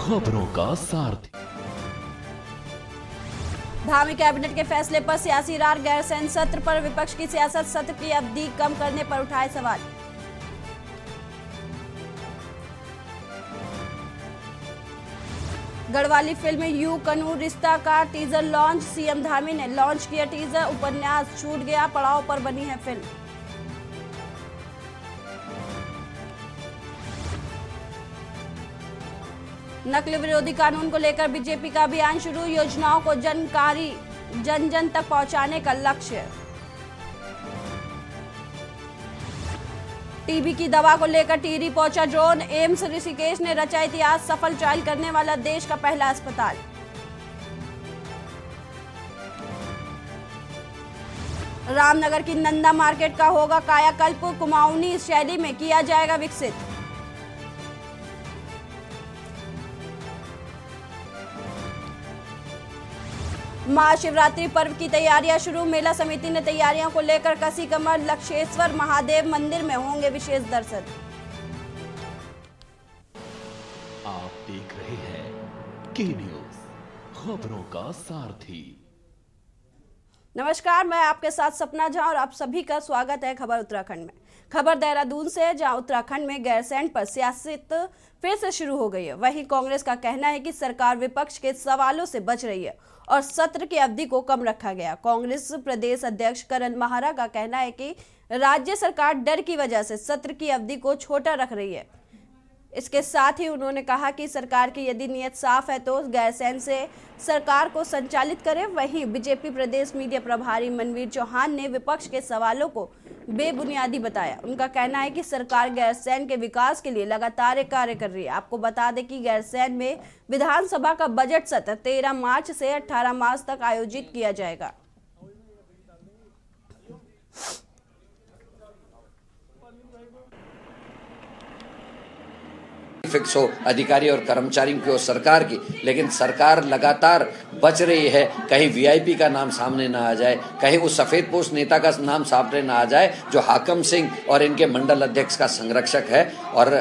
खबरों का सारथी। धामी कैबिनेट के फैसले पर सियासी रार, गैरसैंण सत्र पर विपक्ष की सियासत, सत्र की अवधि कम करने पर उठाए सवाल। गढ़वाली फिल्म यू कनूर रिश्ता का टीजर लॉन्च, सीएम धामी ने लॉन्च किया टीजर। उपन्यास छूट गया पड़ाव पर बनी है फिल्म। नकल विरोधी कानून को लेकर बीजेपी का अभियान शुरू, योजनाओं को जानकारी जन जन तक पहुंचाने का लक्ष्य। टीबी की दवा को लेकर टिहरी पहुंचा ड्रोन, एम्स ऋषिकेश ने रचा इतिहास, सफल ट्रायल करने वाला देश का पहला अस्पताल। रामनगर की नंदा मार्केट का होगा कायाकल्प, कुमाऊनी शैली में किया जाएगा विकसित। महाशिवरात्रि पर्व की तैयारियां शुरू, मेला समिति ने तैयारियों को लेकर कसी कमर, लक्षेश्वर महादेव मंदिर में होंगे विशेष दर्शन। आप देख रहे हैं के न्यूज, खबरों का सारथी। नमस्कार, मैं आपके साथ सपना झा और आप सभी का स्वागत है खबर उत्तराखंड में। खबर देहरादून से, जहां उत्तराखंड में गैरसैंण पर सियासत फिर से शुरू हो गई है। वहीं कांग्रेस का कहना है कि सरकार विपक्ष के सवालों से बच रही है और सत्र की अवधि को कम रखा गया। कांग्रेस प्रदेश अध्यक्ष करण माहरा का कहना है कि राज्य सरकार डर की वजह से सत्र की अवधि को छोटा रख रही है। इसके साथ ही उन्होंने कहा कि सरकार की यदि नीयत साफ है तो गैरसैंण से सरकार को संचालित करे। वहीं बीजेपी प्रदेश मीडिया प्रभारी मनवीर चौहान ने विपक्ष के सवालों को बेबुनियादी बताया। उनका कहना है कि सरकार गैरसैंण के विकास के लिए लगातार कार्य कर रही है। आपको बता दें कि गैरसैंण में विधानसभा का बजट सत्र 13 मार्च से 18 मार्च तक आयोजित किया जाएगा। फिक्स हो अधिकारी और कर्मचारियों की और सरकार की, लेकिन सरकार लगातार बच रही है। कहीं वीआईपी का नाम सामने ना आ जाए, कहीं उस सफेदपोश नेता का नाम सामने ना आ जाए जो हाकम सिंह और इनके मंडल अध्यक्ष का संरक्षक है। और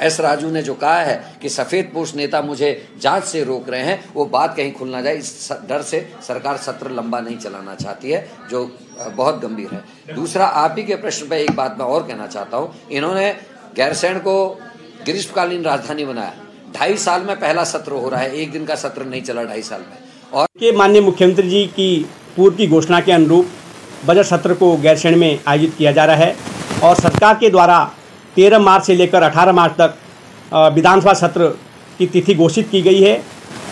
एस राजू ने जो कहा है कि सफेदपोश नेता मुझे जांच से रोक रहे हैं, वो बात कहीं खुल ना जाए, इस डर से सरकार सत्र लंबा नहीं चलाना चाहती है, जो बहुत गंभीर है। दूसरा, आप ही के प्रश्न पर एक बात मैं और कहना चाहता हूँ। इन्होंने गैरसैंण को ग्रीष्मकालीन राजधानी बनाया। 2.5 साल में पहला सत्र हो रहा है, एक दिन का सत्र नहीं चला 2.5 साल में। और के माननीय मुख्यमंत्री जी की पूर्व की घोषणा के अनुरूप बजट सत्र को गैरसैंण में आयोजित किया जा रहा है और सरकार के द्वारा 13 मार्च से लेकर 18 मार्च तक विधानसभा सत्र की तिथि घोषित की गई है।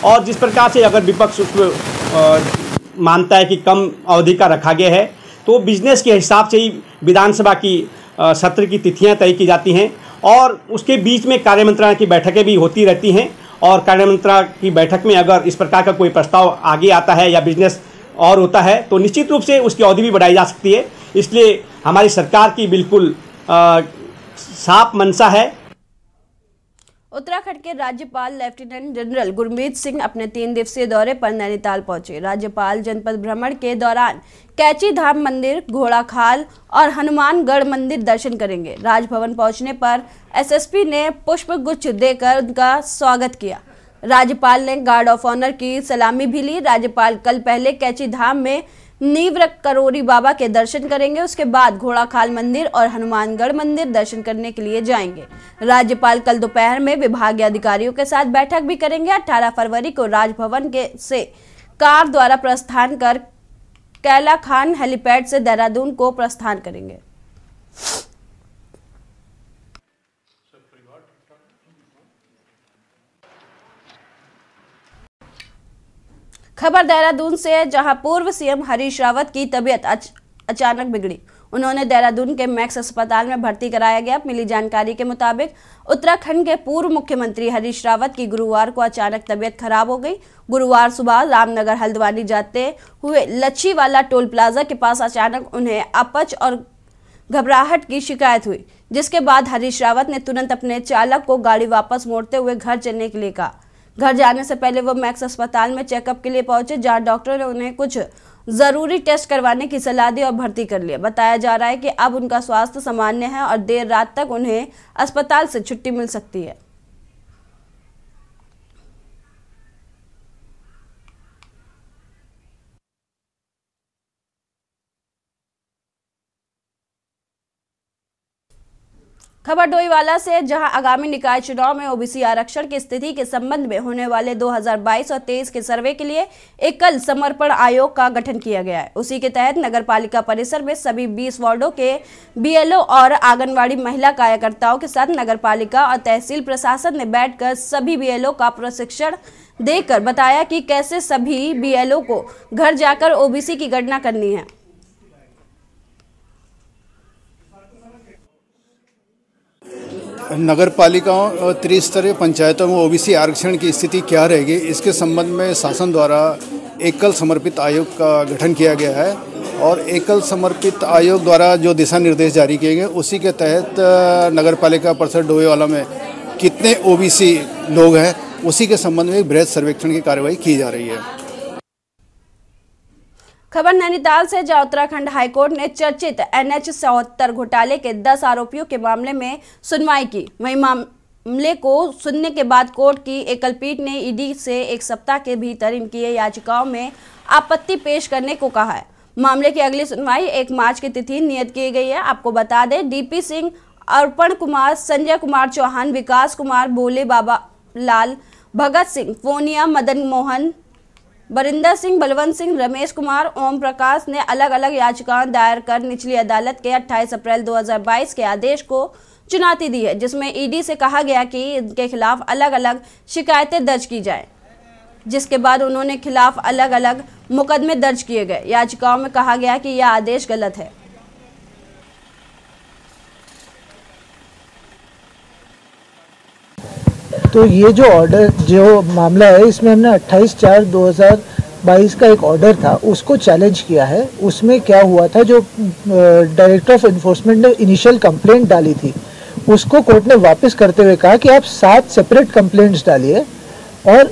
और जिस प्रकार से अगर विपक्ष उसको मानता है कि कम अवधि का रखा गया है, तो बिजनेस के हिसाब से ही विधानसभा की सत्र की तिथियाँ तय की जाती हैं और उसके बीच में कार्यमंत्रणा की बैठकें भी होती रहती हैं। और कार्यमंत्रणा की बैठक में अगर इस प्रकार का कोई प्रस्ताव आगे आता है या बिजनेस और होता है तो निश्चित रूप से उसकी अवधि भी बढ़ाई जा सकती है। इसलिए हमारी सरकार की बिल्कुल साफ मंशा है। उत्तराखंड के राज्यपाल लेफ्टिनेंट जनरल गुरमीत सिंह अपने 3 दिवसीय दौरे पर नैनीताल पहुंचे। राज्यपाल जनपद भ्रमण के दौरान कैची धाम मंदिर, घोड़ाखाल और हनुमानगढ़ मंदिर दर्शन करेंगे। राजभवन पहुंचने पर एसएसपी ने पुष्प गुच्छ देकर उनका स्वागत किया। राज्यपाल ने गार्ड ऑफ ऑनर की सलामी भी ली। राज्यपाल कल पहले कैची धाम में नीव्र करोरी बाबा के दर्शन करेंगे, उसके बाद घोड़ाखाल मंदिर और हनुमानगढ़ मंदिर दर्शन करने के लिए जाएंगे। राज्यपाल कल दोपहर में विभागीय अधिकारियों के साथ बैठक भी करेंगे। 18 फरवरी को राजभवन से कार द्वारा प्रस्थान कर कैला खान हेलीपैड से देहरादून को प्रस्थान करेंगे। खबर देहरादून से, जहां पूर्व सीएम हरीश रावत की तबीयत अचानक बिगड़ी। उन्होंने देहरादून के मैक्स अस्पताल में भर्ती कराया गया। मिली जानकारी के मुताबिक उत्तराखंड के पूर्व मुख्यमंत्री हरीश रावत की गुरुवार को अचानक तबीयत खराब हो गई। गुरुवार सुबह रामनगर हल्द्वानी जाते हुए लच्छीवाला टोल प्लाजा के पास अचानक उन्हें अपच और घबराहट की शिकायत हुई, जिसके बाद हरीश रावत ने तुरंत अपने चालक को गाड़ी वापस मोड़ते हुए घर चलने के लिए कहा। घर जाने से पहले वो मैक्स अस्पताल में चेकअप के लिए पहुंचे, जहां डॉक्टर ने उन्हें कुछ जरूरी टेस्ट करवाने की सलाह दी और भर्ती कर लिया। बताया जा रहा है कि अब उनका स्वास्थ्य सामान्य है और देर रात तक उन्हें अस्पताल से छुट्टी मिल सकती है। खबर डोईवाला से, जहां आगामी निकाय चुनाव में ओबीसी आरक्षण की स्थिति के संबंध में होने वाले 2022 और 23 के सर्वे के लिए एक कल समर्पण आयोग का गठन किया गया है। उसी के तहत नगरपालिका परिसर में सभी 20 वार्डों के बीएलओ और आंगनवाड़ी महिला कार्यकर्ताओं के साथ नगरपालिका और तहसील प्रशासन ने बैठकर सभी बीएलओ का प्रशिक्षण देकर बताया कि कैसे सभी बीएलओ को घर जाकर ओबीसी की गणना करनी है। नगर पालिकाओं और त्रिस्तरीय पंचायतों में ओबीसी आरक्षण की स्थिति क्या रहेगी, इसके संबंध में शासन द्वारा एकल समर्पित आयोग का गठन किया गया है और एकल समर्पित आयोग द्वारा जो दिशा निर्देश जारी किए गए उसी के तहत नगर पालिका परिषद डोईवाला में कितने ओबीसी लोग हैं उसी के संबंध में एक बृहद सर्वेक्षण की कार्रवाई की जा रही है। खबर नैनीताल से, जहां उत्तराखंड हाईकोर्ट ने चर्चित NH 77 घोटाले के 10 आरोपियों के मामले में सुनवाई की। वहीं मामले को सुनने के बाद कोर्ट की एकल पीठ ने ईडी से 1 सप्ताह के भीतर इनकी याचिकाओं में आपत्ति पेश करने को कहा है। मामले की अगली सुनवाई 1 मार्च की तिथि नियत की गई है। आपको बता दें, DP सिंह, अर्पण कुमार, संजय कुमार चौहान, विकास कुमार, भोले बाबा लाल, भगत सिंह, फोनिया, मदन मोहन, बरिंदर सिंह, बलवंत सिंह, रमेश कुमार, ओम प्रकाश ने अलग अलग याचिकाएं दायर कर निचली अदालत के 28 अप्रैल 2022 के आदेश को चुनौती दी है, जिसमें ईडी से कहा गया कि इनके खिलाफ अलग अलग शिकायतें दर्ज की जाएं, जिसके बाद उन्होंने खिलाफ अलग अलग मुकदमे दर्ज किए गए। याचिकाओं में कहा गया कि यह आदेश गलत है। तो ये जो ऑर्डर, जो मामला है, इसमें हमने 28/4/2022 का एक ऑर्डर था उसको चैलेंज किया है। उसमें क्या हुआ था, जो डायरेक्टर ऑफ इन्फोर्समेंट ने इनिशियल कंप्लेंट डाली थी उसको कोर्ट ने वापस करते हुए कहा कि आप 7 सेपरेट कंप्लेंट्स डालिए और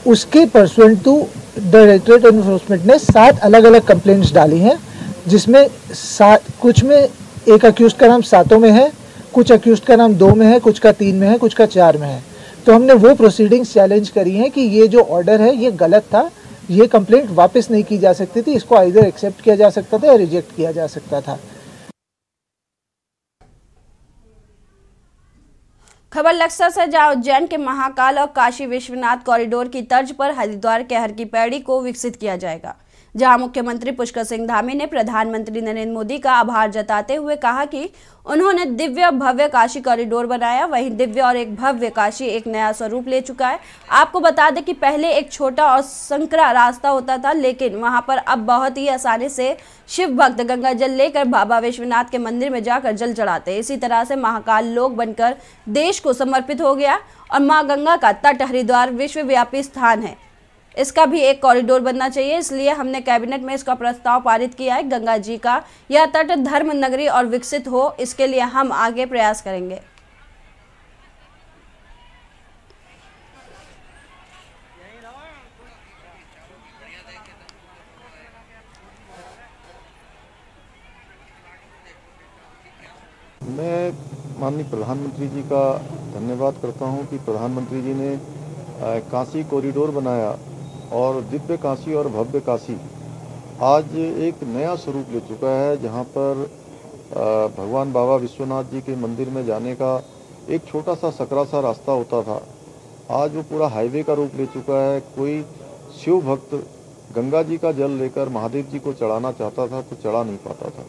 उसके pursuant to Directorate of Enforcement ने 7 अलग अलग कंप्लेंट्स डाली हैं, जिसमें कुछ में एक अक्यूज्ड का नाम 7 में है, कुछ अक्यूज्ड का नाम 2 में है, कुछ का 3 में है, कुछ का 4 में है। तो हमने वो प्रोसीडिंग्स चैलेंज करी हैं कि ये जो ऑर्डर है ये गलत था, ये कंप्लेंट वापस नहीं की जा सकती थी, इसको आइदर एक्सेप्ट किया जा सकता था या रिजेक्ट किया जा सकता था। खबर लक्सर से, जहां उज्जैन के महाकाल और काशी विश्वनाथ कॉरिडोर की तर्ज पर हरिद्वार के हर की पैड़ी को विकसित किया जाएगा। जहां मुख्यमंत्री पुष्कर सिंह धामी ने प्रधानमंत्री नरेंद्र मोदी का आभार जताते हुए कहा कि उन्होंने दिव्य भव्य काशी कॉरिडोर बनाया। वहीं दिव्य और एक भव्य काशी एक नया स्वरूप ले चुका है। आपको बता दें कि पहले एक छोटा और संकरा रास्ता होता था, लेकिन वहां पर अब बहुत ही आसानी से शिव भक्त गंगा जल लेकर बाबा विश्वनाथ के मंदिर में जाकर जल चढ़ाते। इसी तरह से महाकाल लोक बनकर देश को समर्पित हो गया और माँ गंगा का तट हरिद्वार विश्वव्यापी स्थान है। इसका भी एक कॉरिडोर बनना चाहिए, इसलिए हमने कैबिनेट में इसका प्रस्ताव पारित किया है। गंगा जी का यह तट धर्म नगरी और विकसित हो, इसके लिए हम आगे प्रयास करेंगे। मैं माननीय प्रधानमंत्री जी का धन्यवाद करता हूं कि प्रधानमंत्री जी ने काशी कॉरिडोर बनाया और दिव्य काशी और भव्य काशी आज एक नया स्वरूप ले चुका है, जहां पर भगवान बाबा विश्वनाथ जी के मंदिर में जाने का एक छोटा सा सकरा सा रास्ता होता था, आज वो पूरा हाईवे का रूप ले चुका है। कोई शिव भक्त गंगा जी का जल लेकर महादेव जी को चढ़ाना चाहता था तो चढ़ा नहीं पाता था,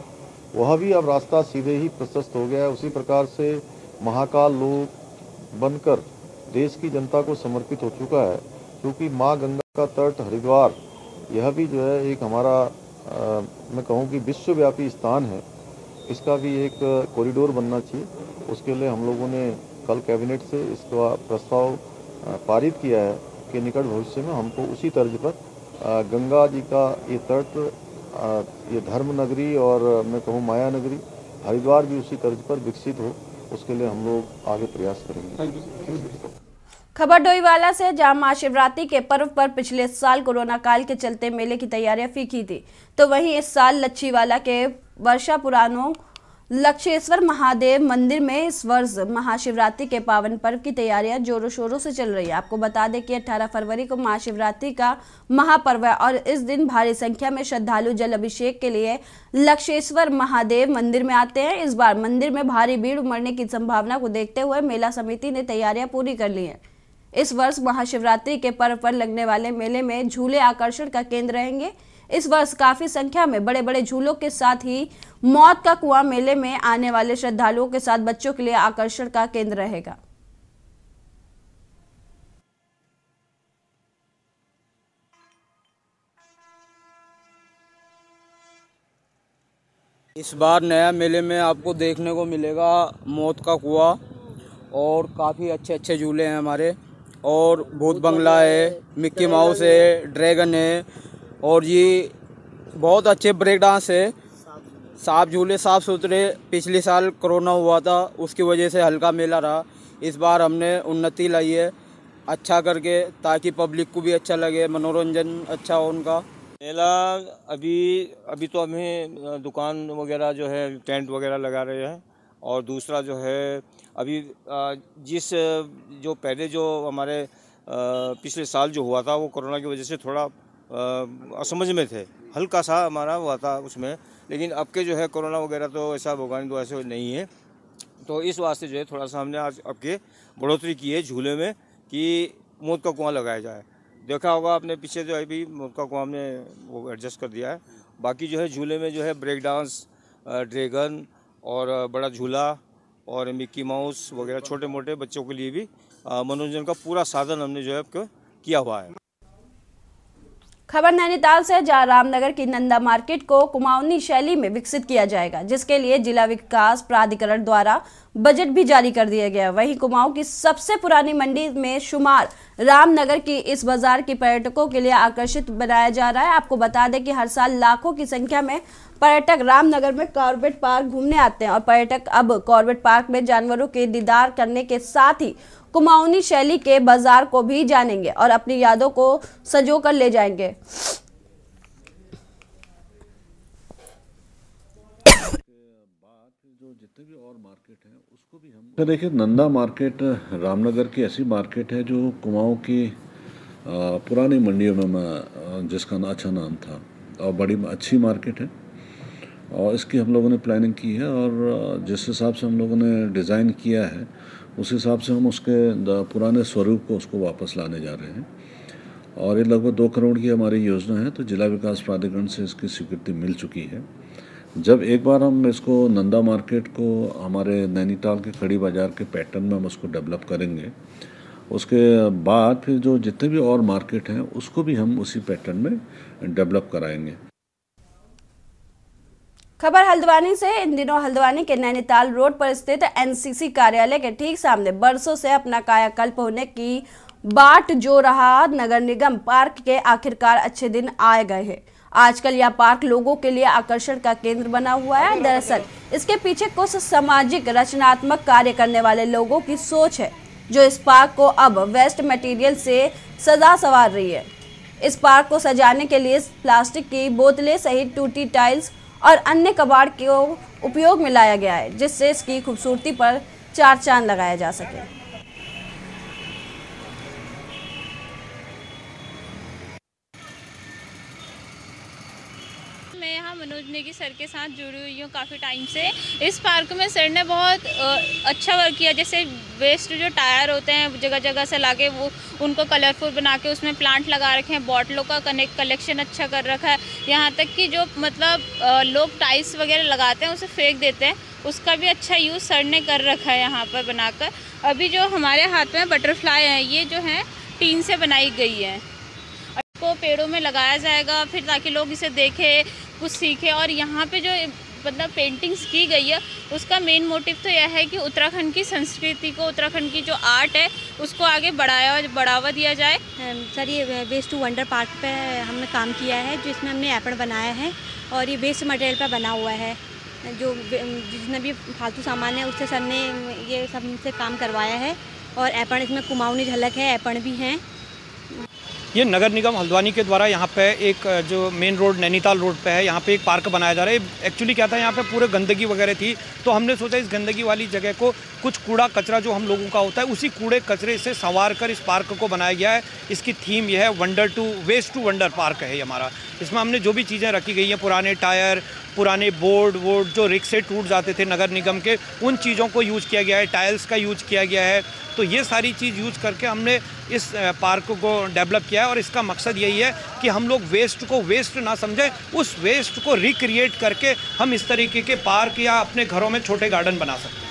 वह भी अब रास्ता सीधे ही प्रशस्त हो गया है। उसी प्रकार से महाकाल लोक बनकर देश की जनता को समर्पित हो चुका है, क्योंकि माँ गंगा का तट हरिद्वार यह भी जो है एक हमारा मैं कहूँ कि विश्वव्यापी स्थान है। इसका भी एक कॉरिडोर बनना चाहिए। उसके लिए हम लोगों ने कल कैबिनेट से इसका प्रस्ताव पारित किया है कि निकट भविष्य में हमको उसी तर्ज पर गंगा जी का ये तट, ये धर्म नगरी और मैं कहूँ माया नगरी हरिद्वार भी उसी तर्ज पर विकसित हो, उसके लिए हम लोग आगे प्रयास करेंगे। खबर डोईवाला से, जहां महाशिवरात्रि के पर्व पर पिछले साल कोरोना काल के चलते मेले की तैयारियां फीकी थी, तो वहीं इस साल लच्छीवाला के वर्षा पुराणों लक्षेश्वर महादेव मंदिर में इस वर्ष महाशिवरात्रि के पावन पर्व की तैयारियां जोरों शोरों से चल रही है। आपको बता दें कि 18 फरवरी को महाशिवरात्रि का महापर्व है और इस दिन भारी संख्या में श्रद्धालु जल अभिषेक के लिए लक्षेश्वर महादेव मंदिर में आते हैं। इस बार मंदिर में भारी भीड़ उमड़ने की संभावना को देखते हुए मेला समिति ने तैयारियां पूरी कर ली है। इस वर्ष महाशिवरात्रि के पर्व पर लगने वाले मेले में झूले आकर्षण का केंद्र रहेंगे। इस वर्ष काफी संख्या में बड़े बड़े झूलों के साथ ही मौत का कुआं मेले में आने वाले श्रद्धालुओं के साथ बच्चों के लिए आकर्षण का केंद्र रहेगा। इस बार नया मेले में आपको देखने को मिलेगा मौत का कुआं और काफ़ी अच्छे अच्छे झूले हैं हमारे, और भूत बंगला है, मिक्की माउस है, ड्रैगन है, और ये बहुत अच्छे ब्रेक डांस है, साफ झूले साफ सुथरे। पिछले साल कोरोना हुआ था, उसकी वजह से हल्का मेला रहा। इस बार हमने उन्नति लाई है अच्छा करके, ताकि पब्लिक को भी अच्छा लगे, मनोरंजन अच्छा हो उनका। मेला अभी तो हमें दुकान वगैरह जो है टेंट वगैरह लगा रहे हैं, और दूसरा जो है अभी जो पहले जो हमारे पिछले साल जो हुआ था वो कोरोना की वजह से थोड़ा असमझ में थे, हल्का सा हमारा हुआ था उसमें, लेकिन अब के जो है कोरोना वगैरह तो ऐसा भगवान की दुआ से नहीं है, तो इस वास्ते जो है थोड़ा सा हमने आज अब के बढ़ोतरी की है झूले में कि मौत का कुआं लगाया जाए। देखा होगा आपने पीछे जो है भी मौत का कुआं हमने वो एडजस्ट कर दिया है। बाकी जो है झूले में जो है ब्रेक डांस, ड्रैगन और बड़ा झूला और मिक्की माउस वगैरह छोटे मोटे बच्चों के लिए भी मनोरंजन का पूरा साधन हमने जो है किया हुआ है। खबर नैनीताल से, जहां रामनगर की नंदा मार्केट को कुमाऊनी शैली में विकसित किया जाएगा, जिसके लिए जिला विकास प्राधिकरण द्वारा बजट भी जारी कर दिया गया। वहीं कुमाऊं की सबसे पुरानी मंडी में शुमार रामनगर की इस बाजार की पर्यटकों के लिए आकर्षित बनाया जा रहा है। आपको बता दें कि हर साल लाखों की संख्या में पर्यटक रामनगर में कॉर्बेट पार्क घूमने आते हैं और पर्यटक अब कॉर्बेट पार्क में जानवरों के दीदार करने के साथ ही कुमाऊनी शैली के बाजार को भी जानेंगे और अपनी यादों को सजो कर ले जाएंगे। तो देखिए, नंदा मार्केट रामनगर की ऐसी मार्केट है जो कुमाऊं की पुरानी मंडियों में जिसका अच्छा नाम था, और बड़ी अच्छी मार्केट है, और इसकी हम लोगों ने प्लानिंग की है, और जिस हिसाब से हम लोगों ने डिज़ाइन किया है उस हिसाब से हम उसके पुराने स्वरूप को उसको वापस लाने जा रहे हैं, और ये लगभग 2 करोड़ की हमारी योजना है। तो जिला विकास प्राधिकरण से इसकी स्वीकृति मिल चुकी है। जब एक बार हम इसको नंदा मार्केट को हमारे नैनीताल के खड़ी बाज़ार के पैटर्न में हम उसको डेवलप करेंगे, उसके बाद फिर जो जितने भी और मार्केट हैं उसको भी हम उसी पैटर्न में डेवलप कराएंगे। खबर हल्द्वानी से, इन दिनों हल्द्वानी के नैनीताल रोड पर स्थित एनसीसी कार्यालय के ठीक सामने बरसों से अपना कायाकल्प होने की बाट जो रहा नगर निगम पार्क के आखिरकार अच्छे दिन आए गए हैं। आजकल यह पार्क लोगों के लिए आकर्षण का केंद्र बना हुआ है। दरअसल इसके पीछे कुछ सामाजिक रचनात्मक कार्य करने वाले लोगों की सोच है, जो इस पार्क को अब वेस्ट मटेरियल से सजा संवार रही है। इस पार्क को सजाने के लिए प्लास्टिक की बोतलें सहित टूटी टाइल्स और अन्य कबाड़ को उपयोग में लाया गया है, जिससे इसकी खूबसूरती पर 4 चांद लगाया जा सके। मैं यहाँ मनोज नेगी सर के साथ जुड़ी हुई हूँ काफ़ी टाइम से। इस पार्क में सर ने बहुत अच्छा वर्क किया, जैसे वेस्ट जो टायर होते हैं जगह जगह से लाके वो उनको कलरफुल बना के उसमें प्लांट लगा रखे हैं, बॉटलों का कलेक्शन अच्छा कर रखा है। यहाँ तक कि जो मतलब लोग टाइल्स वगैरह लगाते हैं उसे फेंक देते हैं, उसका भी अच्छा यूज़ सर ने कर रखा है यहाँ पर बनाकर। अभी जो हमारे हाथ में बटरफ्लाई है, ये जो है टीन से बनाई गई है, को पेड़ों में लगाया जाएगा फिर ताकि लोग इसे देखें, कुछ सीखें। और यहाँ पे जो मतलब पेंटिंग्स की गई है उसका मेन मोटिव तो यह है कि उत्तराखंड की संस्कृति को, उत्तराखंड की जो आर्ट है उसको आगे बढ़ावा दिया जाए। सर, ये वेस्ट टू वंडर पार्क पे हमने काम किया है, जिसमें हमने एप्पल बनाया है और ये वेस्ट मटेरियल पर बना हुआ है। जो जितने भी फालतू सामान है उससे सर ने ये सब से काम करवाया है। और एप्पल, इसमें कुमाऊनी झलक है, एप्पल भी हैं। ये नगर निगम हल्द्वानी के द्वारा यहाँ पे एक जो मेन रोड नैनीताल रोड पे है, यहाँ पे एक पार्क बनाया जा रहा है। एक्चुअली क्या था, यहाँ पे पूरे गंदगी वगैरह थी, तो हमने सोचा इस गंदगी वाली जगह को कुछ कूड़ा कचरा जो हम लोगों का होता है उसी कूड़े कचरे से संवार कर इस पार्क को बनाया गया है। इसकी थीम यह है वेस्ट टू वंडर पार्क है हमारा। इसमें हमने जो भी चीज़ें रखी गई हैं, पुराने टायर, पुराने बोर्ड जो रिक्शे टूट जाते थे नगर निगम के, उन चीज़ों को यूज़ किया गया है, टाइल्स का यूज़ किया गया है। तो ये सारी चीज़ यूज़ करके हमने इस पार्क को डेवलप किया है और इसका मकसद यही है कि हम लोग वेस्ट को वेस्ट ना समझें, उस वेस्ट को रिक्रिएट करके हम इस तरीके के पार्क या अपने घरों में छोटे गार्डन बना सकते हैं।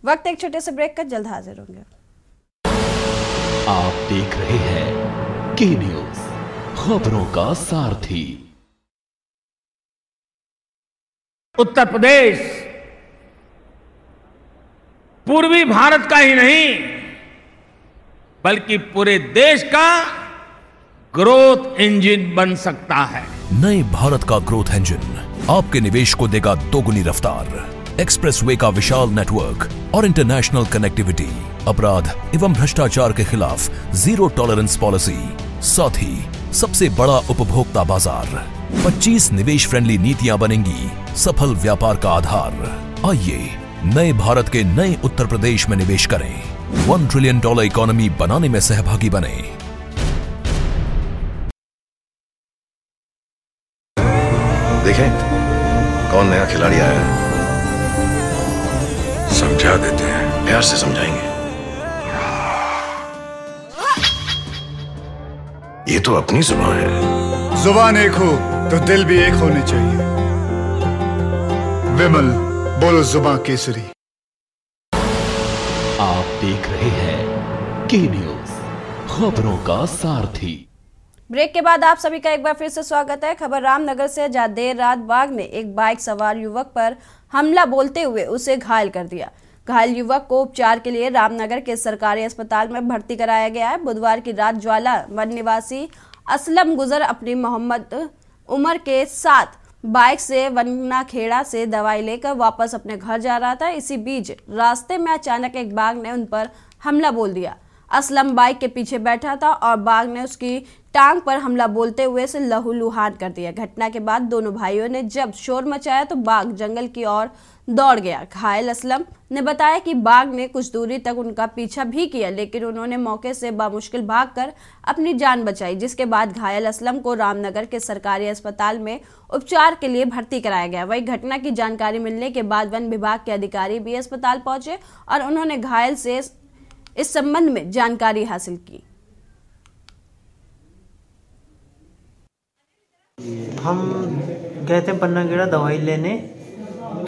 वक्त एक छोटे से ब्रेक का, जल्द हाजिर होंगे। आप देख रहे हैं के न्यूज़, खबरों का सारथी। उत्तर प्रदेश पूर्वी भारत का ही नहीं बल्कि पूरे देश का ग्रोथ इंजन बन सकता है। नए भारत का ग्रोथ इंजन आपके निवेश को देगा दोगुनी रफ्तार। एक्सप्रेसवे का विशाल नेटवर्क और इंटरनेशनल कनेक्टिविटी, अपराध एवं भ्रष्टाचार के खिलाफ जीरो टॉलरेंस पॉलिसी, साथ ही सबसे बड़ा उपभोक्ता बाजार। 25 निवेश फ्रेंडली नीतियां बनेंगी सफल व्यापार का आधार। आइए नए भारत के नए उत्तर प्रदेश में निवेश करें। $1 ट्रिलियन इकोनॉमी बनाने में सहभागी बने। देखें कौन नया खिलाड़ी आया है, समझा देते हैं, प्यार से समझाएंगे। ये तो अपनी जुबान है। जुबान एक हो तो दिल भी एक होने चाहिए। विमल बोलो जुबान केसरी। आप देख रहे हैं के न्यूज़, खबरों का सारथी। ब्रेक के बाद आप सभी का एक बार फिर से स्वागत है। खबर रामनगर से, जहां देर रात बाघ ने एक बाइक सवार युवक पर हमला बोलते हुए उसे घायल कर दिया। घायल युवक को उपचार के लिए रामनगर के सरकारी अस्पताल में भर्ती कराया गया है। बुधवार की रात ज्वाला वन निवासी असलम गुजर अपनी मोहम्मद उमर के साथ बाइक से वन्ना खेड़ा से दवाई लेकर वापस अपने घर जा रहा था। इसी बीच रास्ते में अचानक एक बाघ ने उन पर हमला बोल दिया। असलम बाइक के पीछे बैठा था और बाघ ने उसकी टांग पर हमला बोलते हुए उसे लहूलुहान कर दिया। घटना के बाद दोनों भाइयों ने जब शोर मचाया तो बाघ जंगल की ओर दौड़ गया। घायल असलम ने बताया कि बाघ ने कुछ दूरी तक उनका पीछा भी किया, लेकिन उन्होंने मौके से बामुश्किल भागकर अपनी जान बचाई, जिसके बाद घायल असलम को रामनगर के सरकारी अस्पताल में उपचार के लिए भर्ती कराया गया। वहीं घटना की जानकारी मिलने के बाद वन विभाग के अधिकारी भी अस्पताल पहुंचे और उन्होंने घायल से इस संबंध में जानकारी हासिल की। हम गए थे पन्नागेड़ा दवाई लेने,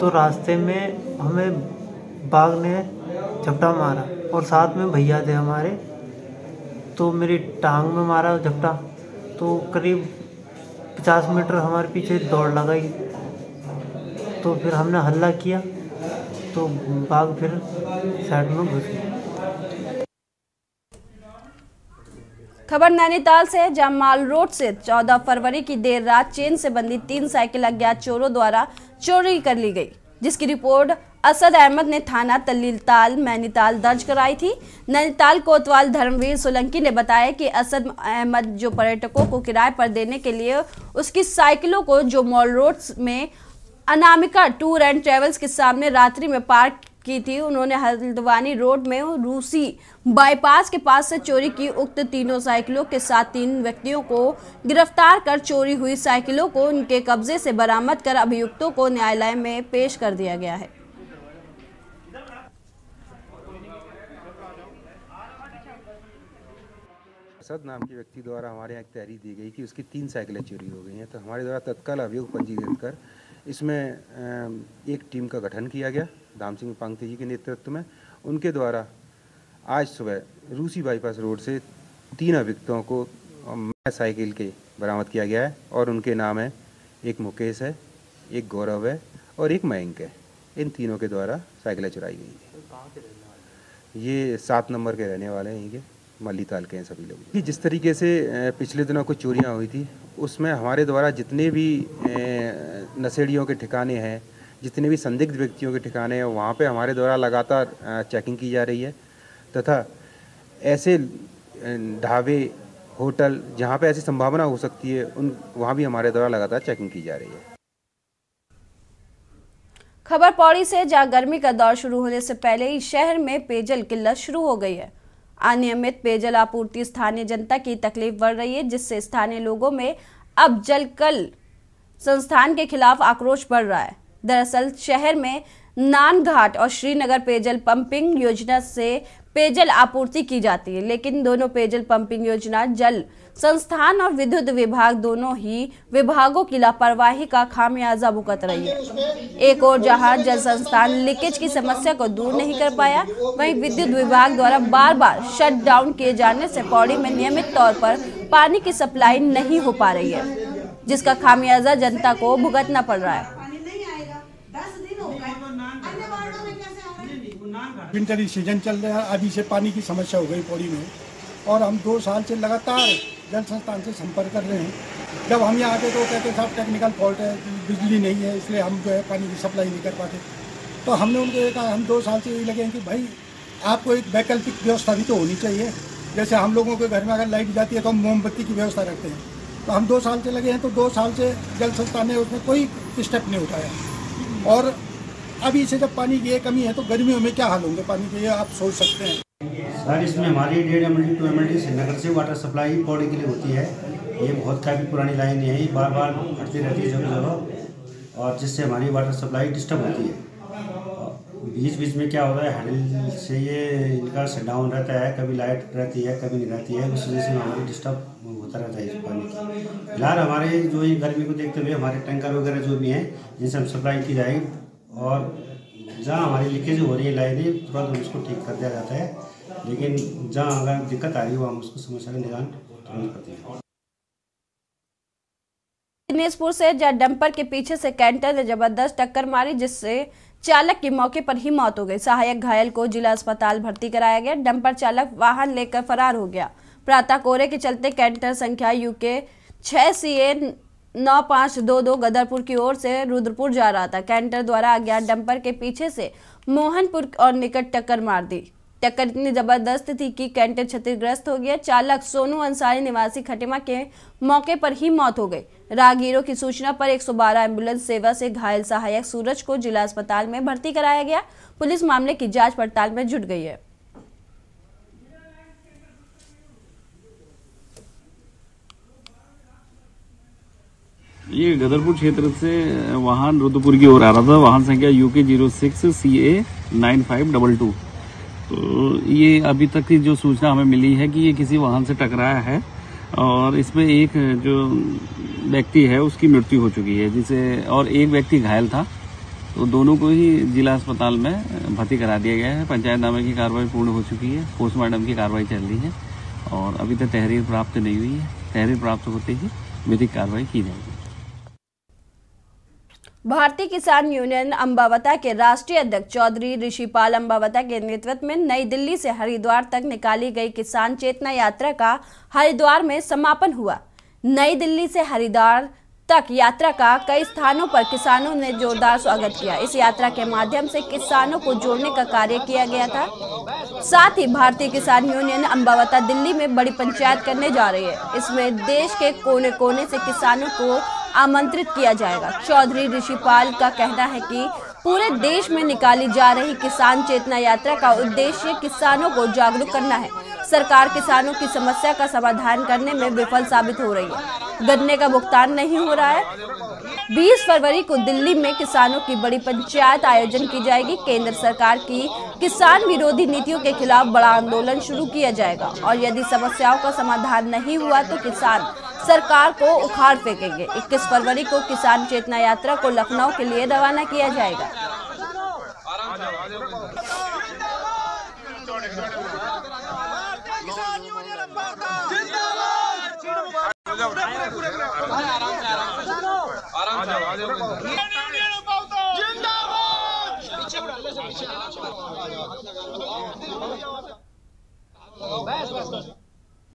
तो रास्ते में हमें बाघ ने झपटा मारा और साथ में भैया थे हमारे, तो मेरी टांग में मारा झपटा। तो करीब 50 मीटर हमारे पीछे दौड़ लगाई, तो फिर हमने हल्ला किया तो बाघ फिर साइड में घुस गया। खबर नैनीताल से, जहां माल रोड से 14 फरवरी की देर रात चेन से बंधी 3 साइकिल अज्ञात चोरों द्वारा चोरी कर ली गई, जिसकी रिपोर्ट असद अहमद ने थाना तलीलताल नैनीताल दर्ज कराई थी। नैनीताल कोतवाल धर्मवीर सोलंकी ने बताया कि असद अहमद जो पर्यटकों को किराए पर देने के लिए उसकी साइकिलों को जो मॉल रोड में अनामिका टूर एंड ट्रेवल्स के सामने रात्रि में पार्क की थी, उन्होंने हल्द्वानी रोड में रूसी बाईपास के पास से चोरी की। उक्त तीनों साइकिलों के साथ 3 व्यक्तियों को गिरफ्तार कर चोरी हुई साइकिलों को उनके कब्जे से बरामद कर अभियुक्तों को न्यायालय में पेश कर दिया गया है। असद नाम के व्यक्ति द्वारा हमारे यहाँ एक तहरीर दी गई कि उसकी 3 साइकिलें चोरी हो गई हैं, तो हमारे द्वारा तत्काल अभियोग पंजीकृत कर इसमें एक टीम का गठन किया गया धाम सिंह पांगते जी के नेतृत्व में। उनके द्वारा आज सुबह रूसी बाईपास रोड से 3 अभियुक्तों को साइकिल के बरामद किया गया है और उनके नाम है, एक मुकेश है, एक गौरव है और एक मयंक है। इन तीनों के द्वारा साइकिलें चुराई गई है। ये 7 नंबर के रहने वाले हैं, ये मल्लीताल के हैं सभी लोग। जिस तरीके से पिछले दिनों कुछ चोरियां हुई थी, उसमें हमारे द्वारा जितने भी नशेड़ियों के ठिकाने हैं, जितने भी संदिग्ध व्यक्तियों के ठिकाने हैं, वहाँ पे हमारे द्वारा लगातार चेकिंग की जा रही है तथा ऐसे ढाबे होटल, जहाँ पे ऐसी संभावना हो सकती है वहाँ भी हमारे द्वारा लगातार चेकिंग की जा रही है। खबर पौड़ी से, जहां गर्मी का दौर शुरू होने से पहले ही शहर में पेयजल किल्लत शुरू हो गई है। अनियमित पेयजल आपूर्ति स्थानीय जनता की तकलीफ बढ़ रही है, जिससे स्थानीय लोगों में अब जलकल संस्थान के खिलाफ आक्रोश बढ़ रहा है। दरअसल शहर में नानघाट और श्रीनगर पेयजल पंपिंग योजना से पेयजल आपूर्ति की जाती है, लेकिन दोनों पेयजल पंपिंग योजना जल संस्थान और विद्युत विभाग दोनों ही विभागों की लापरवाही का खामियाजा भुगत रही है। एक और जहां जल संस्थान लीकेज की समस्या को दूर नहीं कर पाया, वहीं विद्युत विभाग द्वारा बार बार शट डाउन किए जाने से पौड़ी में नियमित तौर पर पानी की सप्लाई नहीं हो पा रही है, जिसका खामियाजा जनता को भुगतना पड़ रहा है। विंटर सीजन चल रहा है, अभी से पानी की समस्या हो गई पौड़ी में, और हम 2 साल से लगातार जल संस्थान से संपर्क कर रहे हैं। जब हम यहाँ आते तो कहते साहब टेक्निकल फॉल्ट है, बिजली नहीं है, इसलिए हम जो है पानी की सप्लाई नहीं कर पाते। तो हमने उनको कहा, हम 2 साल से यही लगे हैं कि भाई आपको एक वैकल्पिक व्यवस्था भी तो होनी चाहिए। जैसे हम लोगों के घर में अगर लाइट जाती है तो हम मोमबत्ती की व्यवस्था रखते हैं, तो हम 2 साल से लगे हैं, तो 2 साल से जल संस्थान ने उसमें कोई स्टेप नहीं उठाया। और अभी से जब पानी की कमी है तो गर्मियों में क्या हाल होंगे पानी के, ये आप सोच सकते हैं। सर, इसमें हमारी 1.5 MLD 2 MLD श्रीनगर से वाटर सप्लाई पौड़ी के लिए होती है। ये बहुत काफ़ी पुरानी लाइन है, ये बार बार हटती रहती है जगह जगह, और जिससे हमारी वाटर सप्लाई डिस्टर्ब होती है। बीच बीच में क्या होता है, हडल से ये इनका शट डाउन रहता है, कभी लाइट रहती है कभी नहीं रहती है, उस वजह से हमारी डिस्टर्ब होता रहता है इस पानी की। फिलहाल हमारे जो ये गर्मी को देखते हुए हमारे टैंकर वगैरह जो भी हैं, जिनसे हम सप्लाई की जाएगी, और जहाँ हमारी लीकेज हो रही है लाइनें, तुरंत उसको ठीक कर दिया जाता है। लेकिन जहाँ अगर दिक्कत आ रही है वहाँ हम उसको समस्या का निदान तुरंत करते हैं। दिनेशपुर से, जहाँ डंपर के पीछे से कैंटर ने जबरदस्त टक्कर मारी, जिससे चालक की मौके पर ही मौत हो गई। सहायक घायल को जिला अस्पताल भर्ती कराया गया। डंपर चालक वाहन लेकर फरार हो गया। प्रातः कोहरे के चलते कैंटर संख्या UK 6 CA 9522 गदरपुर की ओर से रुद्रपुर जा रहा था। कैंटर द्वारा अज्ञात डंपर के पीछे से मोहनपुर और निकट टक्कर मार दी। टक्कर इतनी जबरदस्त थी कि कैंटर क्षतिग्रस्त हो गया। चालक सोनू अंसारी निवासी खटिमा के मौके पर ही मौत हो गई। राहगीरों की सूचना पर 112 एम्बुलेंस सेवा से घायल सहायक सूरज को जिला अस्पताल में भर्ती कराया गया। पुलिस मामले की जांच पड़ताल में जुट गई है। ये गदरपुर क्षेत्र से वाहन रुद्रपुर की ओर आ रहा था। वाहन संख्या UK 06 CA 9522। तो ये अभी तक की जो सूचना हमें मिली है कि ये किसी वाहन से टकराया है, और इसमें एक जो व्यक्ति है उसकी मृत्यु हो चुकी है, जिसे और एक व्यक्ति घायल था। तो दोनों को ही जिला अस्पताल में भर्ती करा दिया गया है। पंचायतनामे की कार्रवाई पूर्ण हो चुकी है, पोस्टमार्टम की कार्रवाई चल रही है, और अभी तक तहरीर प्राप्त नहीं हुई है। तहरीर प्राप्त होते ही विधिक कार्रवाई की जाएगी। भारतीय किसान यूनियन अंबावता के राष्ट्रीय अध्यक्ष चौधरी ऋषिपाल अंबावता के नेतृत्व में नई दिल्ली से हरिद्वार तक निकाली गई किसान चेतना यात्रा का हरिद्वार में समापन हुआ। नई दिल्ली से हरिद्वार तक यात्रा का कई स्थानों पर किसानों ने जोरदार स्वागत किया। इस यात्रा के माध्यम से किसानों को जोड़ने का कार्य किया गया था। साथ ही भारतीय किसान यूनियन अंबावता दिल्ली में बड़ी पंचायत करने जा रही है। इसमें देश के कोने कोने से किसानों को आमंत्रित किया जाएगा। चौधरी ऋषिपाल का कहना है कि पूरे देश में निकाली जा रही किसान चेतना यात्रा का उद्देश्य किसानों को जागरूक करना है। सरकार किसानों की समस्या का समाधान करने में विफल साबित हो रही है। गन्ने का भुगतान नहीं हो रहा है। 20 फरवरी को दिल्ली में किसानों की बड़ी पंचायत आयोजन की जाएगी। केंद्र सरकार की किसान विरोधी नीतियों के खिलाफ बड़ा आंदोलन शुरू किया जाएगा, और यदि समस्याओं का समाधान नहीं हुआ तो किसान सरकार को उखाड़ फेंकेंगे। 21 फरवरी को किसान चेतना यात्रा को लखनऊ के लिए रवाना किया जाएगा।